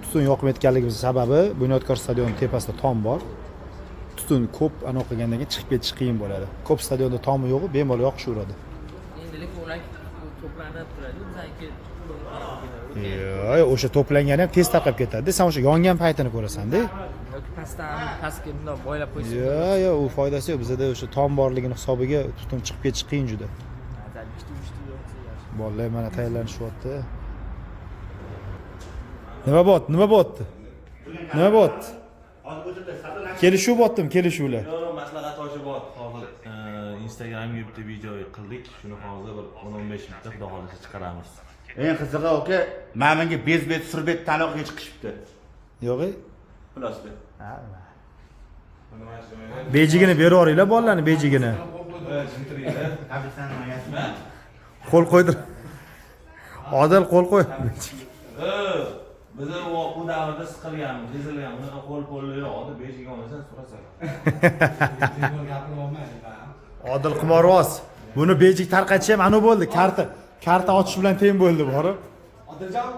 tutun yoqmayotganligimiz sababi Bunyodkor stadioni tepasida tom bor. Tutun ko'p anaqa qilgandan keyin chiqib ketish qiyin bo'ladi. Ko'p stadionda tomi yo'q, bemalol yoqishaveradi. Endilik ular to'planib turadi, bizaniki Yo'q, o'sha to'plangani ham tez tarqab ketadi. Sen o'sha yongan paytini ko'rasan-da. yoki pastga bundoq boylab qo'ysa. Yo'q, u foydasi yo'q. Bizda o'sha tom borligini hisobiga tutun chiqib ketish qiyin juda. Bolalar mana tayyorlanishyapti. Nima bo'pti? Nima bo'pti? Kelishuv bo'ptimi, kelishuvlar? Yo'q, maslahat ochib bo'pti. Hozir Instagramga bitta video qildik. Shuni hozir bir 10-15 minutda xudo xolisa chiqaramiz. Eng qizig'i oka, mana menga bezbet surbet tanoqga chiqishibdi. Yo'q-ey. Plasda. Bejigini berib yuboringlar bolalarni bejigini. Qo'l qo'ydir. Odil qo'l qo'y. Biz bu davrda siqilganmiz, ezilganmiz. Unaqa qo'l-qo'lli yo'q, beshiga olmasan so'rasan. Odil qimorvoz. Buni bejik tarqatish ham anu bo'ldi. Karta ochish bilan teng bo'ldi, borib. Odiljon,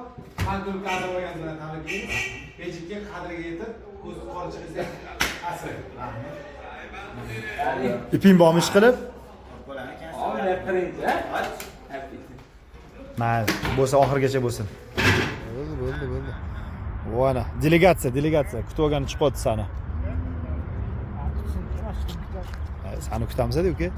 qanday qadr bo'lganini tabriklaymiz. Bejikka qadriga yetib, ko'zi qorichiqsa asr. Iping bormi ish qilib? Mayli, bo'lsa oxirgacha bo'lsin. Bo'ldi. Vo'na, delegatsiya kutib olgani chiqyapti sani. Sani kutamiz-da, uka.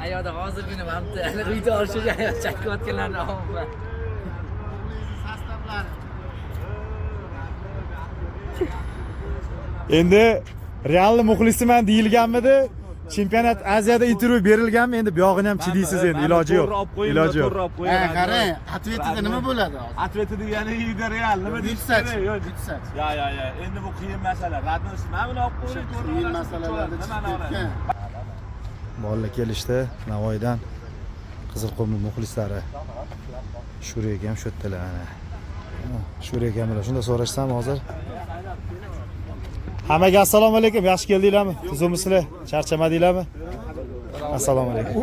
Ayoqda hozirgina mamta video olishga chakayotganlarni olma. Endi Realni muxlisiman deyilganmidi? Chempionat Aziyada intervyu berilganmi? Endi bu yog'ini ham chidaysiz endi, iloji yo'q. Qarang, atvetida nima bo'ladi hozir? Atveti degani uyda Real nima deysiz? Yo'q, Ya. Endi bu qiyin masala. Radni mana buni olib qo'ying, Qiyin masalalarda chiqib ketgan. Bolalar kelishdi Navoiydan. Qizilqum muxlislari. Shurek ham shu yerdalar ana. Shurek ham bilan shunda so'rashsam hozir. Hammaga assalomu alaykum. Yaxshi keldinglarmi? Tuzumsizlar? Charchamadinglarmi? Assalomu alaykum.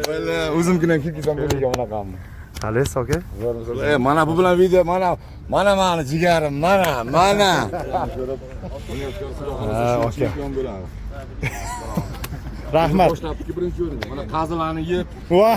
Bala o'zimgina kelgan bo'lgan bunaqami. Xalis aka? Mana bu bilan video mana mani jigarim, mana. Ha, aka. Rahmat. Boshlabki birinchi o'rin. Mana qazilarni yeb. Va